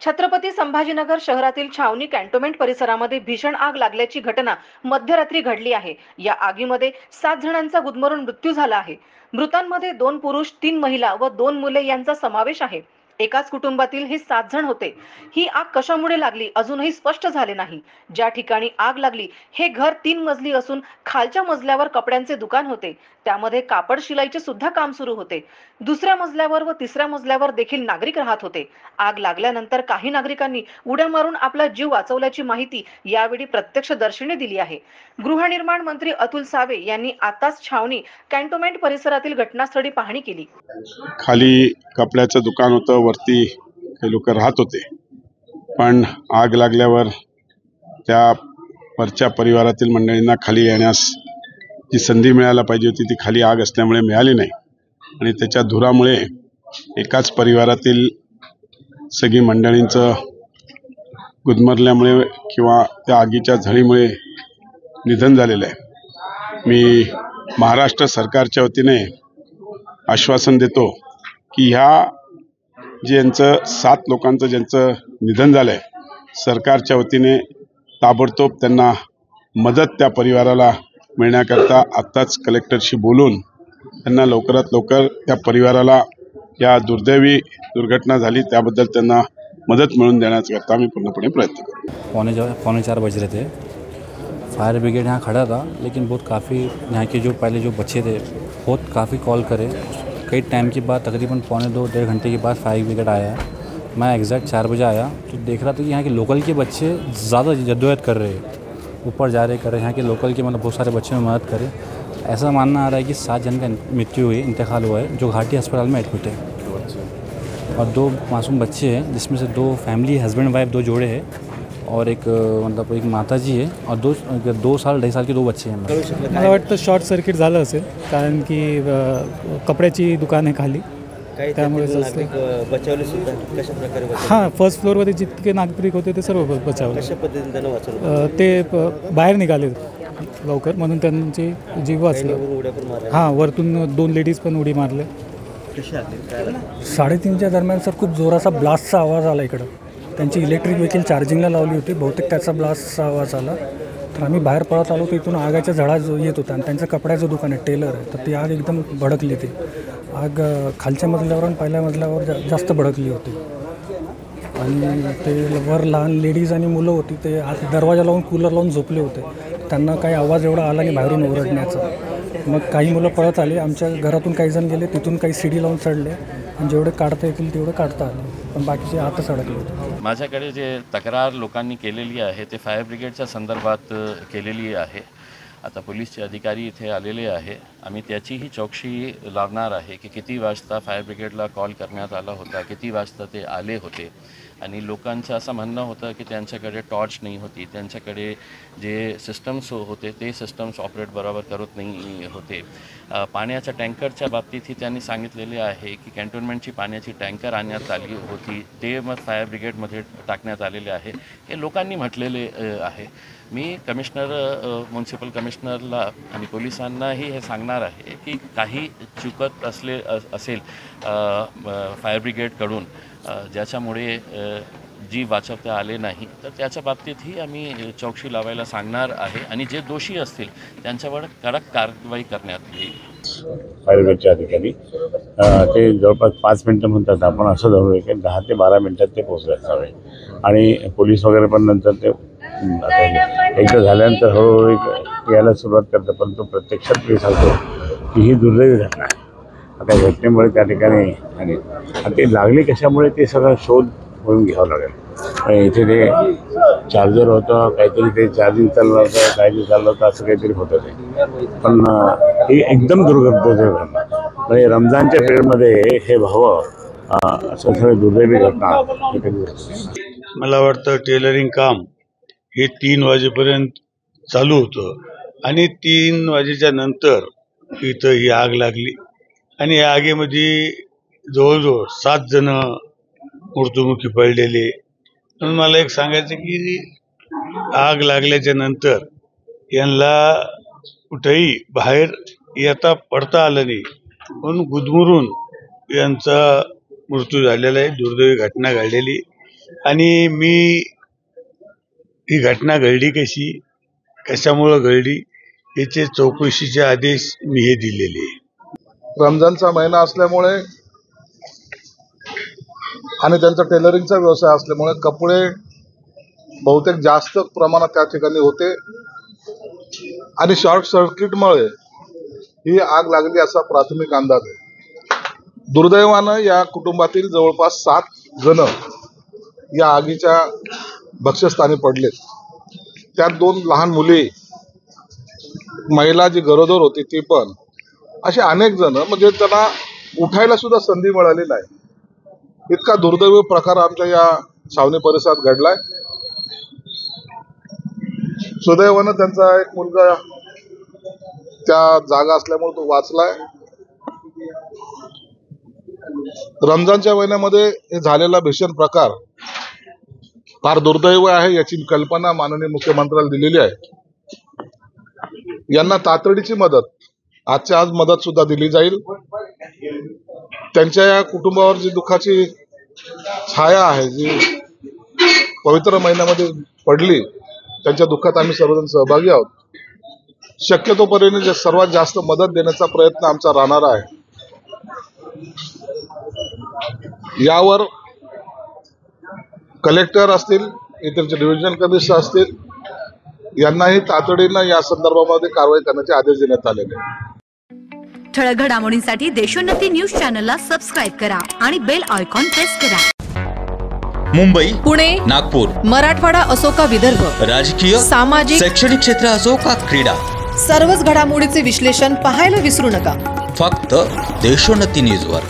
छत्रपती संभाजीनगर शहरातील छावणी कॅन्टोन्मेंट परिसरामध्ये भीषण आग लागल्याची घटना मध्यरात्री घडली आहे। या आगीमध्ये 7 जणांचा गुदमरून मृत्यू झाला आहे। मृतांमध्ये 2 पुरुष, 3 महिला व 2 मुले यांचा समावेश आहे। एकाच कुटुंबातील हे 7 जण होते। ही आग कशामुळे लागली अजूनही स्पष्ट झाले नाही। ज्या ठिकाणी आग लागली हे घर 3 मजली असून खालच्या मजल्यावर कपड्यांचे दुकान होते। त्यामध्ये कापड शिलाईचे सुद्धा काम सुरू होते। दुसऱ्या मजल्यावर व तिसऱ्या मजल्यावर देखील नागरिक राहत होते। आग लागल्यानंतर काही नागरिकांनी उड्या मारून आपला जीव वाचवल्याची माहिती यावेळी प्रत्यक्षदर्शींनी दिली आहे। गृहनिर्माण मंत्री अतुल सावे यांनी आताच छावणी कॅन्टोन्मेंट परिसरातील घटनास्थळी पाहणी केली। खाली कपड्याचं दुकान होतं, वरती काही लोक राहत होते, पण आग लागल्यावर त्या वरच्या परिवारातील मंडळींना खाली येण्यास जी संधी मिळायला पाहिजे होती ती खाली आग असल्यामुळे मिळाली नाही आणि त्याच्या धुरामुळे एकाच परिवारातील सगळी मंडळींचं गुदमरल्यामुळे किंवा त्या आगीच्या झळीमुळे निधन झालेलं आहे। मी महाराष्ट्र सरकारच्या वतीने आश्वासन देतो की ह्या ज्यांचं 7 लोकांचं ज्यांचं निधन झालंय, सरकारच्या वतीने ताबडतोब त्यांना मदत त्या परिवाराला मिळण्याकरता आत्ताच कलेक्टरशी बोलून त्यांना लवकरात लवकर त्या परिवाराला या दुर्दैवी दुर्घटना झाली त्याबद्दल त्यांना मदत मिळवून देण्याकरता आम्ही पूर्णपणे प्रयत्न करू। पौने 4 बज रहे थे। फायर ब्रिगेड यहाँ खड़ा था, लेकिन बहुत काफ़ी यहाँ के जो पहले जो बच्चे थे बहुत काफ़ी कॉल करे। कई टाइम के बाद तकरीबन पौने 2-1.5 घंटे के बाद फायर ब्रिगेड आया। मैं एग्जैक्ट 4 बजे आया तो देख रहा था कि यहाँ के लोकल के बच्चे ज़्यादा जद्दोजहद कर रहे हैं, ऊपर जा रहे कर रहे हैं। यहाँ के लोकल के मतलब बहुत सारे बच्चों में मदद करें। ऐसा मानना आ रहा है कि 7 जन का मृत्यु हुई, इंतकाल हुआ है, जो घाटी अस्पताल में एडमिट है। और 2 मासूम बच्चे हैं, जिसमें से 2 फैमिली हस्बैंड वाइफ 2 जोड़े हैं और एक मतलब एक माता जी है और 2 साल 2.5 साल के 2 बच्चे हैं। मला वाटतं शॉर्ट सर्किट झालं असेल, कारण की कपड्याची दुकान आहे खाली, त्यामुळे बचावले सुद्धा कशा प्रकारे हां फर्स्ट फ्लोअरवरती जितके नागरिक होते ते सर्व बचावले। कशा पद्धतीने त्यांना वाचवलं? ते बाहेर निघाले लवकर म्हणून त्यांची जीव वाचला। उड्या पण मारल्या? हां, वरतून 2 लेडीज पण उडी मारले। 3:30च्या दरम्यान सर खूप जोराचा ब्लास्टचा आवाज आला इकडं। त्यांची इलेक्ट्रिक व्हेकल चार्जिंगला लावली होती, बहुतेक त्याचा ब्लास्टचा आवाज आला। तर आम्ही बाहेर पळत आलो तर इथून आगाच्या झळा येत होता आणि त्यांचं कपड्याचं दुकान आहे, टेलर आहे, तर ती आग एकदम भडकली। ती आग खालच्या मजल्यावर आणि पहिल्या मजल्यावर जास्त भडकली होती आणि ते वर लहान लेडीज आणि मुलं होती, ते आत दरवाजा लावून कूलर लावून झोपले होते। त्यांना काही आवाज एवढा आला की बाहेरून ओरडण्याचा। मग काही मुलं पळत आले, आमच्या घरातून काही जण गेले, तिथून काही सीडी लावून चढले आणि जेवढे काढता येतील तेवढं काढता आले, पण बाकीचे आतच अडकले होते। माझ्याकडे जे तक्रार लोकांनी केलेली आहे ते फायर ब्रिगेडच्या संदर्भात केलेली आहे। आता पोलीसचे अधिकारी इथे आलेले आहे, आम्ही त्याचीही चौकशी लावणार आहे की किती वाजता फायर ब्रिगेडला कॉल करण्यात आला होता, किती वाजता ते आले होते। आणि लोकांचं असं म्हणणं होतं की त्यांच्याकडे टॉर्च नाही होती, त्यांच्याकडे जे सिस्टम्स होते ते सिस्टम्स ऑपरेट बरोबर करत नाही होते। पाण्याच्या टँकरच्या बाबतीतही त्यांनी सांगितलेले आहे की कॅन्टोन्मेंटची पाण्याची टँकर आणण्यात आली होती, ते मग फायर ब्रिगेडमध्ये टाकण्यात आलेले आहे, हे लोकांनी म्हटलेले आहे। मी म्युन्सिपल कमिशनरला आणि पोलिसांनाही हे सांगणार आहे की काही चुकत असेल फायर ब्रिगेडकडून ज्याच्यामुळे जीव वाचवता आले नाही, तर त्याच्या बाबतीतही आम्ही चौकशी लावायला सांगणार आहे आणि जे दोषी असतील त्यांच्यावर कडक कारवाई करण्यात येईल। फायर ब्रिगेडचे अधिकारी ते जवळपास 5 मिनटं म्हणतात, आपण असं धरू की 10 ते 12 मिनटात ते पोहोचले असावे आणि पोलीस वगैरे पण नंतर ते एकदा झाल्यानंतर हळूहळू यायला सुरुवात करतं, परंतु प्रत्यक्षात मी सांगतो की ही दुर्दैवी घटना आहे। आता घटनेमुळे त्या ठिकाणी आणि ते लागले कशामुळे ते सगळं शोध होऊन घ्यावं लागेल। इथे ते चार्जर होतं, काहीतरी ते चार्जिंग चाललं होतं, काहीतरी चाललं होतं, असं काहीतरी होतं ते, पण ही एकदम दुर्घटनेची घटना म्हणजे रमजानच्या पिरियडमध्ये हे व्हावं असं सगळं दुर्दैवी घटना। मला वाटतं टेलरिंग काम हे 3 वाजेपर्यंत चालू होतं आणि 3 वाजेच्या नंतर इथं ही आग लागली आणि या आगीमध्ये जवळजवळ 7 जण मृत्युमुखी पडलेले। म्हणून मला एक सांगायचं की आग लागल्याच्या नंतर यांना कुठेही बाहेर येता पडता आलं नाही, म्हणून गुदमरून यांचा मृत्यू झालेला आहे। दुर्दैवी घटना घडलेली आणि मी ही घटना घडली कशी, कशामुळं घडली याचे चौकशीचे आदेश मी हे दिलेले आहे. रमजानचा महिना असल्यामुळे आणि त्यांचा टेलरिंगचा व्यवसाय असल्यामुळे कपडे बहुतेक जास्त प्रमाणात त्या ठिकाणी होते आणि शॉर्ट सर्किटमुळे ही आग लागली असा प्राथमिक अंदाज आहे. दुर्दैवानं या कुटुंबातील जवळपास 7 जण या आगीच्या भक्ष्यस्थानी पडलेत. त्यात 2 लहान मुली, महिला जी गरोदर होती ती पण, असे अनेक जण, म्हणजे त्यांना उठायला सुद्धा संधी मिळाली नाही. इतका दुर्दैवी प्रकार आमच्या या छावणी परिसरात घडलाय. सुदैवानं त्यांचा एक मुलगा त्या जागा असल्यामुळे तो वाचलाय. रमजानच्या महिन्यामध्ये हे झालेला भीषण प्रकार फार दुर्दैव आहे, याची कल्पना माननीय मुख्यमंत्र्याला दिलेली आहे. यांना तातडीची मदत, आजच्या आज मदत सुद्धा दिली जाईल. त्यांच्या या कुटुंबावर जी दुःखाची छाया आहे, जी पवित्र महिन्यामध्ये पडली, त्यांच्या दुःखात आम्ही सर्वजण सहभागी आहोत. शक्यतोपर्यंत सर्वात जास्त मदत देण्याचा प्रयत्न आमचा राहणार आहे. यावर कलेक्टर असतील, इतर डिव्हिजनल कमिशनर असतील, यांनाही तातडीनं या संदर्भामध्ये कारवाई करण्याचे आदेश देण्यात आलेले आहेत. ठळक घडामोडींसाठी देशोन्नती न्यूज चॅनलला सबस्क्राईब करा आणि बेल आयकॉन प्रेस करा. मुंबई, पुणे, नागपूर, मराठवाडा असो का विदर्भ, राजकीय, सामाजिक, शैक्षणिक क्षेत्र असो का क्रीडा, सर्वच घडामोडीचे विश्लेषण पाहायला विसरू नका. फक्त देशोन्नती न्यूजवर.